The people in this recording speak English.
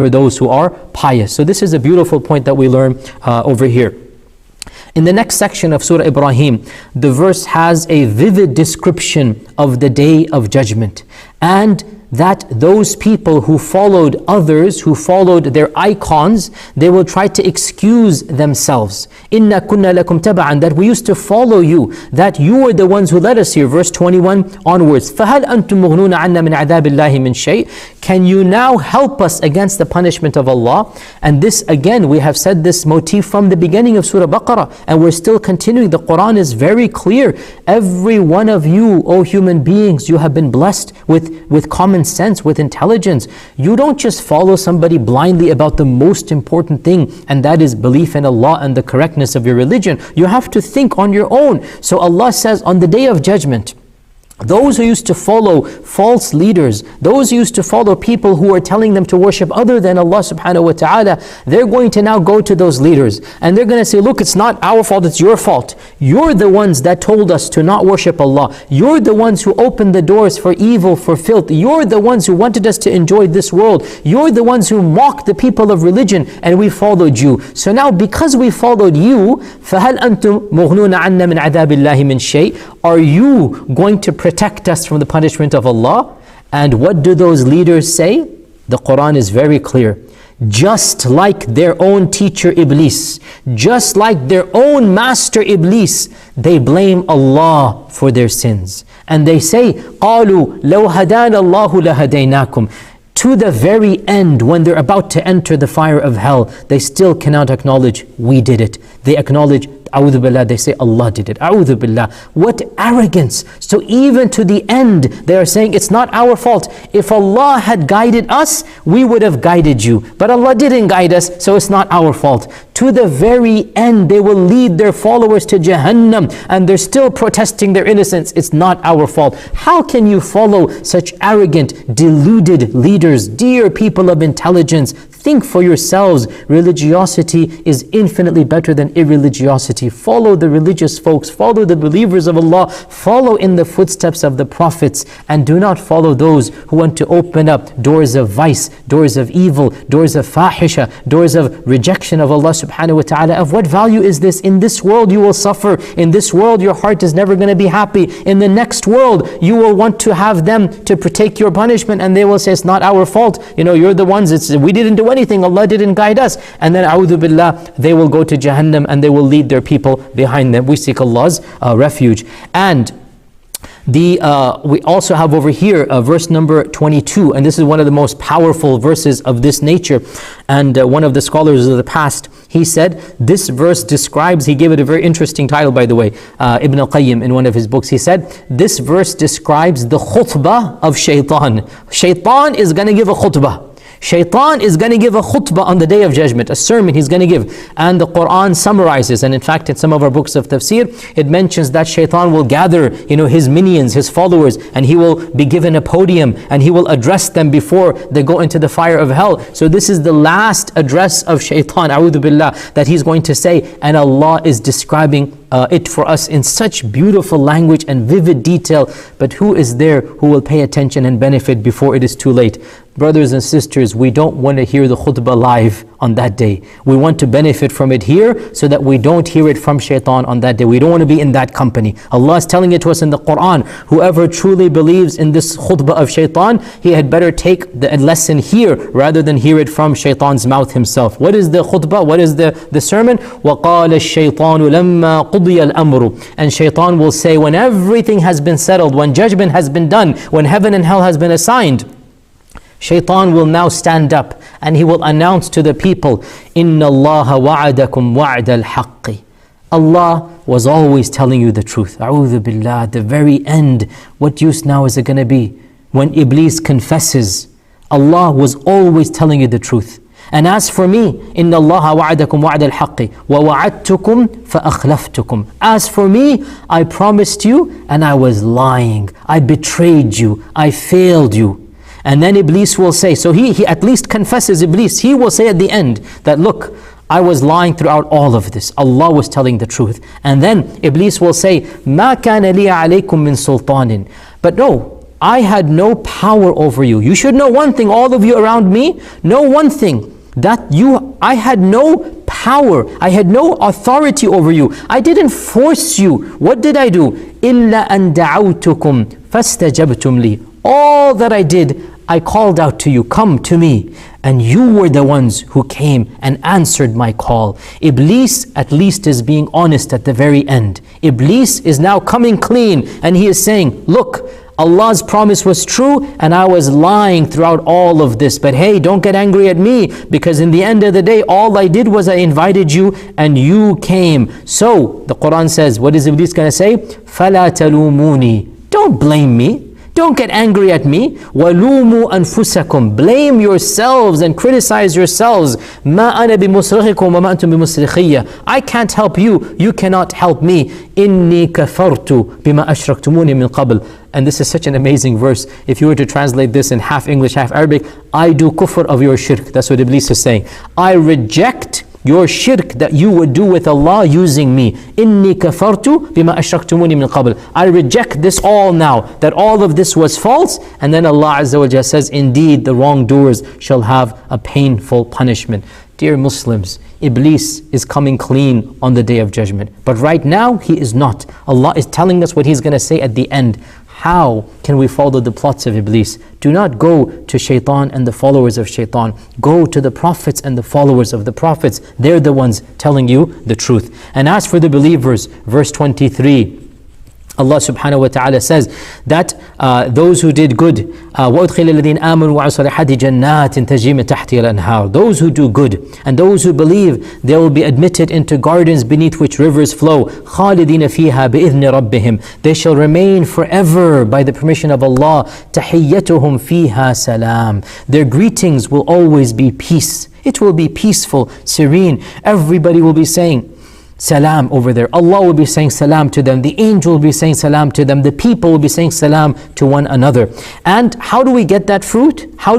for those who are pious. So this is a beautiful point that we learn over here. In the next section of Surah Ibrahim, the verse has a vivid description of the day of judgment, and that those people who followed others, who followed their icons, they will try to excuse themselves. Inna kunna lakum taba'an, that we used to follow you, that you were the ones who led us here. Verse 21 onwards. فَهَلْ أَنْتُمْ مُغْنُونَ عَنَّا مِنْ عَذَابِ اللَّهِ مِنْ شَيْءٍ. Can you now help us against the punishment of Allah? And this again, we have said this motif from the beginning of Surah Baqarah, and we're still continuing. The Quran is very clear. Every one of you, O human beings, you have been blessed with common sense, with intelligence. You don't just follow somebody blindly about the most important thing, and that is belief in Allah and the correctness of your religion. You have to think on your own. So Allah says on the day of judgment, those who used to follow false leaders, those who used to follow people who are telling them to worship other than Allah subhanahu wa ta'ala, they're going to now go to those leaders and they're going to say, look, it's not our fault, it's your fault. You're the ones that told us to not worship Allah. You're the ones who opened the doors for evil, for filth. You're the ones who wanted us to enjoy this world. You're the ones who mocked the people of religion, and we followed you. So now because we followed you, فَهَلْ أَنْتُمْ مُغْنُونَ عَنَّا مِنْ عَذَابِ اللَّهِ مِنْ شَيْءٍ. Are you going to protect us from the punishment of Allah? And what do those leaders say? The Quran is very clear. Just like their own teacher Iblis, just like their own master Iblis, they blame Allah for their sins. And they say, قَالُوا لَوْ هَدَانَ اللَّهُ لَهَدَيْنَاكُمْ. To the very end, when they're about to enter the fire of hell, they still cannot acknowledge, we did it. They acknowledge, Awjubillah, they say Allah did it. Awjubillah. What arrogance. So even to the end, they are saying it's not our fault. If Allah had guided us, we would have guided you. But Allah didn't guide us, so it's not our fault. To the very end, they will lead their followers to Jahannam, and they're still protesting their innocence. It's not our fault. How can you follow such arrogant, deluded leaders? Dear people of intelligence, think for yourselves. Religiosity is infinitely better than irreligiosity. Follow the religious folks, follow the believers of Allah, follow in the footsteps of the prophets, and do not follow those who want to open up doors of vice, doors of evil, doors of fahisha, doors of rejection of Allah subhanahu wa ta'ala. Of what value is this? In this world you will suffer. In this world your heart is never going to be happy. In the next world you will want to have them to take your punishment, and they will say it's not our fault. You know, you're the ones, we didn't do anything, Allah didn't guide us. And then Awjubillah, they will go to Jahannam and they will lead their people behind them. We seek Allah's refuge. And we also have over here verse number 22, and this is one of the most powerful verses of this nature. And one of the scholars of the past, he said, this verse describes, he gave it a very interesting title by the way, Ibn al-Qayyim in one of his books, he said, this verse describes the khutbah of shaitan. Shaitan is going to give a khutbah. Shaitan is going to give a khutbah on the day of judgment, a sermon he's going to give. And the Quran summarizes, and in fact in some of our books of tafsir, it mentions that Shaitan will gather, his minions, his followers, and he will be given a podium, and he will address them before they go into the fire of hell. So this is the last address of Shaitan, Awjubillah, that he's going to say, and Allah is describing it for us in such beautiful language and vivid detail. But who is there who will pay attention and benefit before it is too late? Brothers and sisters, we don't want to hear the khutbah live on that day. We want to benefit from it here so that we don't hear it from Shaitan on that day. We don't want to be in that company. Allah is telling it to us in the Quran. Whoever truly believes in this khutbah of Shaitan, he had better take the lesson here rather than hear it from Shaitan's mouth himself. What is the khutbah? What is the sermon? وَقَالَ الشَّيْطَانُ لَمَّا قُضِيَ الْأَمْرُ. And Shaitan will say, when everything has been settled, when judgment has been done, when heaven and hell has been assigned, Shaitan will now stand up and he will announce to the people, إِنَّ اللَّهَ وَعَدَكُمْ وَعْدَ الْحَقِّ. Allah was always telling you the truth. Awjubillah, at the very end, what use now is it going to be? When Iblis confesses, Allah was always telling you the truth. And as for me, إِنَّ اللَّهَ وَعَدَكُمْ وَعْدَ الْحَقِّ وَوَعَدْتُكُمْ فَأَخْلَفْتُكُمْ. As for me, I promised you and I was lying. I betrayed you. I failed you. And then Iblis will say, so he at least confesses, Iblis, he will say at the end that, look, I was lying throughout all of this. Allah was telling the truth. And then Iblis will say, مَا كَانَ لِي عَلَيْكُمْ مِنْ سُلْطَانٍ. But no, I had no power over you. You should know one thing, all of you around me, know one thing, that I had no power, I had no authority over you. I didn't force you. What did I do? إِلَّا أَن دَعَوْتُكُمْ فَاسْتَجَبْتُمْ لِي. All that I did, I called out to you, come to me. And you were the ones who came and answered my call. Iblis at least is being honest at the very end. Iblis is now coming clean and he is saying, look, Allah's promise was true and I was lying throughout all of this. But hey, don't get angry at me, because in the end of the day, all I did was I invited you and you came. So the Quran says, what is Iblis going to say? فَلَا تَلُومُونِي. Don't blame me. Don't get angry at me. وَلُومُوا أَنفُسَكُمْ. Blame yourselves and criticize yourselves. مَا أَنَا بِمُصْرِخِكُمْ وَمَا أَنْتُمْ بِمُصْرِخِيَّ. I can't help you. You cannot help me. إِنِّي كَفَرْتُ بِمَا أَشْرَكْتُمُونِي مِنْ قَبْلِ. And this is such an amazing verse. If you were to translate this in half English, half Arabic, I do kufr of your shirk. That's what Iblis is saying. I reject your shirk that you would do with Allah using me. إِنِّي كَفَرْتُ بِمَا أَشْرَكْتُمُونِي مِنْ قَبْلِ. I reject this all now, that all of this was false. And then Allah Azza wa Jalla says, indeed the wrongdoers shall have a painful punishment. Dear Muslims, Iblis is coming clean on the Day of Judgment. But right now, he is not. Allah is telling us what He's going to say at the end. How can we follow the plots of Iblis? Do not go to Shaitan and the followers of Shaitan. Go to the prophets and the followers of the prophets. They're the ones telling you the truth. And as for the believers, verse 23, Allah subhanahu wa ta'ala says that those who did good, وَأُدْخِلَ الَّذِينَ آمَنُوا وَعَمِلُوا الصَّالِحَاتِ جَنَّاتٍ تَجْرِي مِن تَحْتِهَا الْأَنْهَارُ. Those who do good and those who believe, they will be admitted into gardens beneath which rivers flow. خَالِدِينَ فِيهَا بِإِذْنِ رَبِّهِمْ. They shall remain forever by the permission of Allah. تَحِيَّتُهُمْ فِيهَا سَلَامٌ. Their greetings will always be peace. It will be peaceful, serene. Everybody will be saying salam over there. Allah will be saying salam to them. The angel will be saying salam to them. The people will be saying salam to one another. And how do we get that fruit? How do we